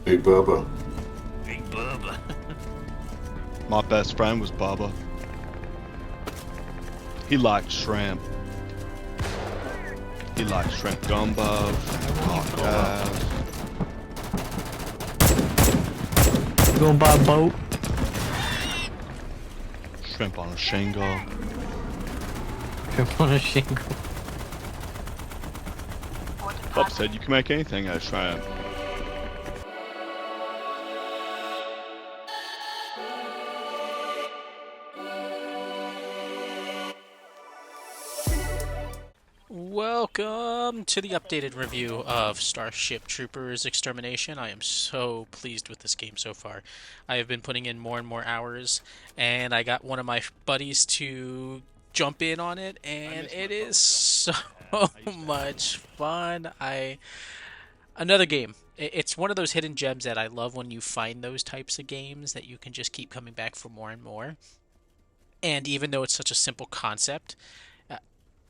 Big Bubba. Big Bubba. My best friend was Bubba. He liked shrimp. He liked shrimp gumbo, podcast, You gonna buy a boat? shrimp on a shingle. Trip on a shingle. Bub said you can make anything out of shrimp. Welcome to the updated review of Starship Troopers Extermination. I am so pleased with this game so far. I have been putting in more and more hours, and I got one of my buddies to jump in on it, and it is so much fun. Another game. It's one of those hidden gems that I love when you find those types of games that you can just keep coming back for more and more. And even though it's such a simple concept,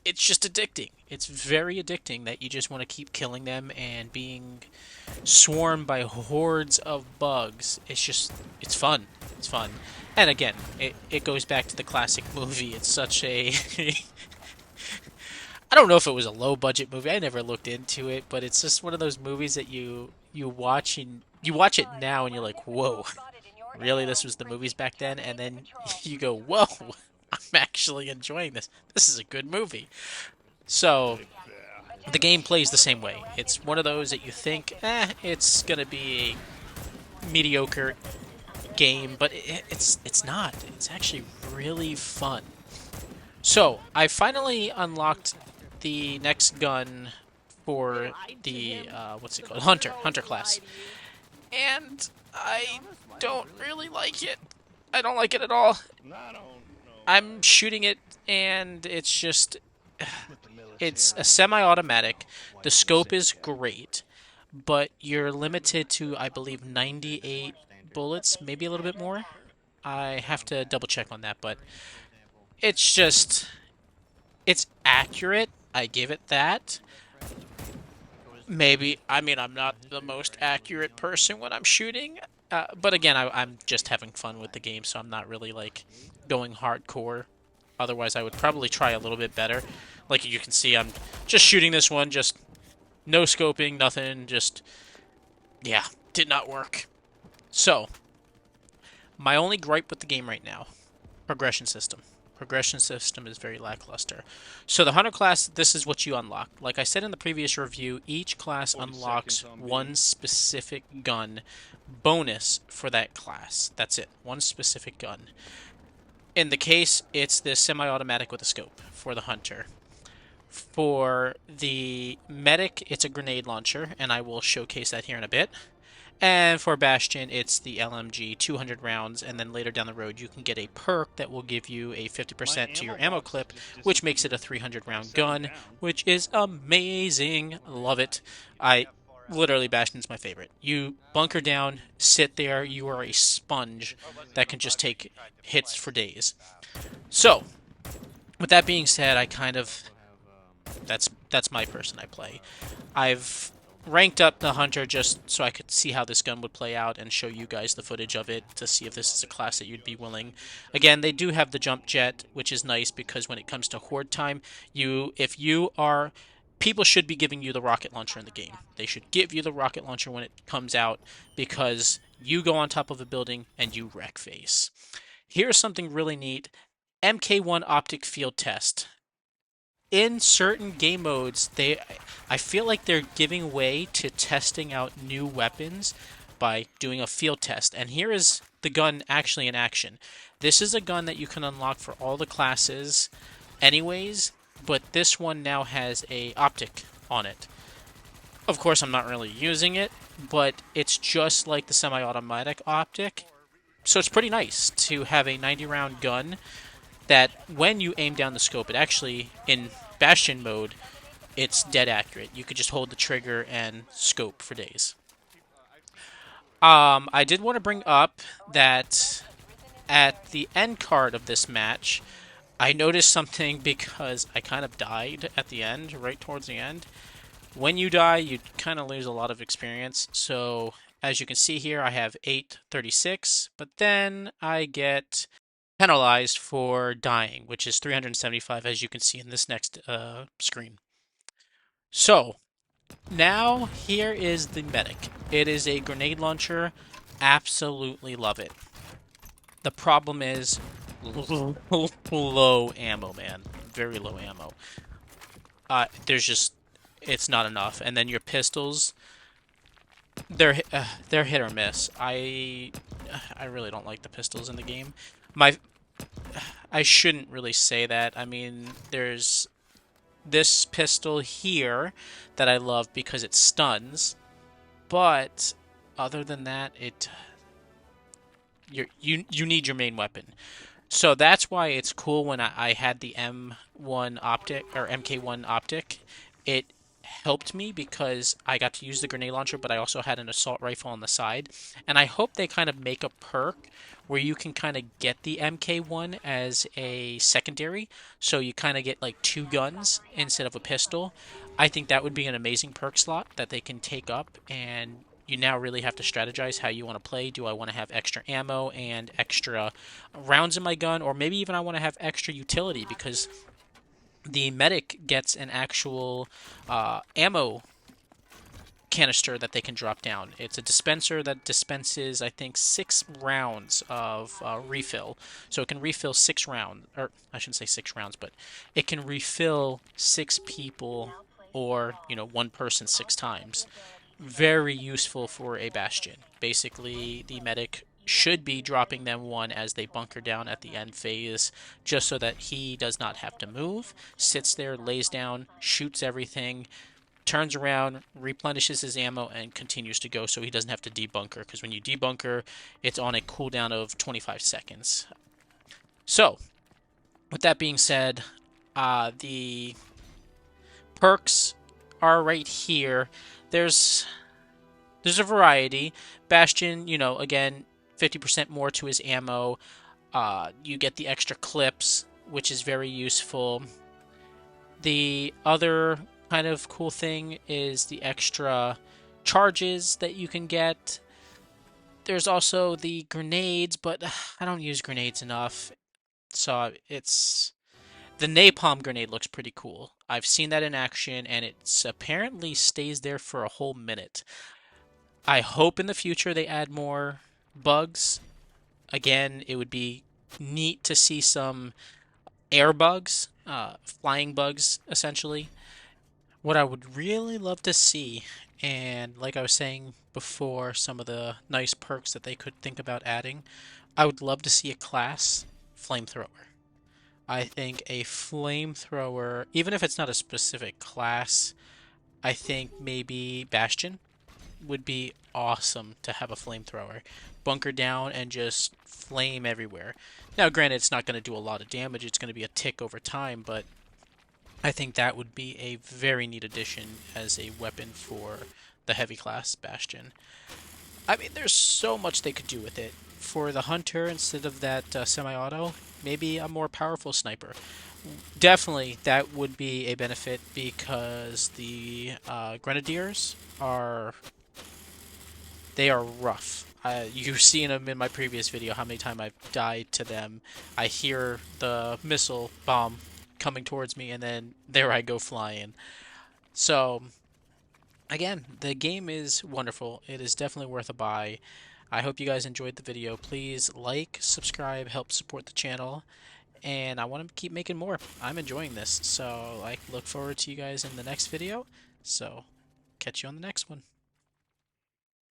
it's just addicting. It's very addicting that you just want to keep killing them and being swarmed by hordes of bugs. It's fun. It's fun. And again, it goes back to the classic movie. It's such a... I don't know if it was a low-budget movie. I never looked into it, but it's just one of those movies that you watch and you watch it now and you're like, whoa, really? This was the movies back then? And then you go, whoa, I'm actually enjoying this. This is a good movie. So, the game plays the same way. It's one of those that you think, it's going to be a mediocre game, but it's not. It's actually really fun. So, I finally unlocked the next gun for the, what's it called? Hunter class. And I don't really like it. I don't like it at all. I'm shooting it, and it's just... It's a semi-automatic. The scope is great, but you're limited to, I believe, 98 bullets, maybe a little bit more. I have to double-check on that, but it's just... It's accurate. I give it that. Maybe, I mean, I'm not the most accurate person when I'm shooting, but again, I'm just having fun with the game, so I'm not really, like, going hardcore. Otherwise, I would probably try a little bit better. Like you can see, I'm just shooting this one, just no scoping, nothing, just, yeah, did not work. So, my only gripe with the game right now, progression system. Progression system is very lackluster. So the Hunter class, this is what you unlock. Like I said in the previous review, each class unlocks one specific gun bonus for that class. That's it, one specific gun. In the case, it's the semi-automatic with a scope for the Hunter. For the Medic, it's a grenade launcher, and I will showcase that here in a bit. And for Bastion, it's the LMG, 200 rounds, and then later down the road you can get a perk that will give you a 50% to your ammo clip, which makes it a 300-round gun, which is amazing. Love it. Literally, Bastion's my favorite. You bunker down, sit there, you are a sponge that can just take hits for days. So, with that being said, I kind of... That's my person I play. I've ranked up the Hunter just so I could see how this gun would play out and show you guys the footage of it to see if this is a class that you'd be willing. Again, they do have the jump jet, which is nice because when it comes to horde time, people should be giving you the rocket launcher in the game. They should give you the rocket launcher when it comes out because you go on top of a building and you wreck face. Here's something really neat. MK1 optic field test. In certain game modes, I feel like they're giving way to testing out new weapons by doing a field test. And here is the gun actually in action. This is a gun that you can unlock for all the classes anyways, but this one now has a optic on it. Of course, I'm not really using it, but it's just like the semi-automatic optic. So it's pretty nice to have a 90-round gun that when you aim down the scope, it actually, in Bastion mode, it's dead accurate. You could just hold the trigger and scope for days. I did want to bring up that at the end card of this match, I noticed something because I kind of died at the end, right towards the end. When you die, you kind of lose a lot of experience, so As you can see here, I have 836, but then I get penalized for dying, which is 375, as you can see in this next screen. So, now here is the medic. It is a grenade launcher. Absolutely love it. The problem is low ammo, man. Very low ammo. There's just, it's not enough. And then your pistols, they're hit or miss. I really don't like the pistols in the game. I shouldn't really say that. I mean, there's this pistol here that I love because it stuns, but other than that, you need your main weapon. So that's why it's cool when I had the M1 optic or MK1 optic. It helped me because I got to use the grenade launcher, but I also had an assault rifle on the side. And I hope they kind of make a perk where you can kind of get the MK1 as a secondary, so you kind of get like 2 guns instead of a pistol. I think that would be an amazing perk slot that they can take up, and you now really have to strategize how you want to play. Do I want to have extra ammo and extra rounds in my gun, or maybe even I want to have extra utility because the medic gets an actual ammo canister that they can drop down. It's a dispenser that dispenses, I think, 6 rounds of refill. So it can refill 6 rounds, or I shouldn't say 6 rounds, but it can refill 6 people or, 1 person 6 times. Very useful for a Bastion. Basically, the medic should be dropping them 1 as they bunker down at the end phase, just so that he does not have to move, sits there, lays down, shoots everything, turns around, replenishes his ammo, and continues to go so he doesn't have to debunker, because when you debunker, it's on a cooldown of 25 seconds. So, with that being said, the perks are right here. There's a variety. Bastion, again, 50% more to his ammo. You get the extra clips, which is very useful. The other kind of cool thing is the extra charges that you can get. There's also the grenades, but I don't use grenades enough. So the napalm grenade looks pretty cool. I've seen that in action, and it apparently stays there for a whole minute. I hope in the future they add more bugs. Again, it would be neat to see some air bugs, flying bugs, essentially. What I would really love to see, and like I was saying before, some of the nice perks that they could think about adding, I would love to see a class flamethrower. I think a flamethrower, even if it's not a specific class, I think maybe Bastion would be awesome to have a flamethrower. Bunker down and just flame everywhere. Now, granted, it's not going to do a lot of damage. It's going to be a tick over time, but I think that would be a very neat addition as a weapon for the heavy class Bastion. I mean, there's so much they could do with it. For the hunter, instead of that semi-auto, maybe a more powerful sniper. Definitely, that would be a benefit because the grenadiers they are rough. You've seen them in my previous video, how many times I've died to them. I hear the missile bomb coming towards me, and then there I go flying. So, again, the game is wonderful. It is definitely worth a buy. I hope you guys enjoyed the video. Please like, subscribe, help support the channel. And I want to keep making more. I'm enjoying this. So I look forward to you guys in the next video. So catch you on the next one.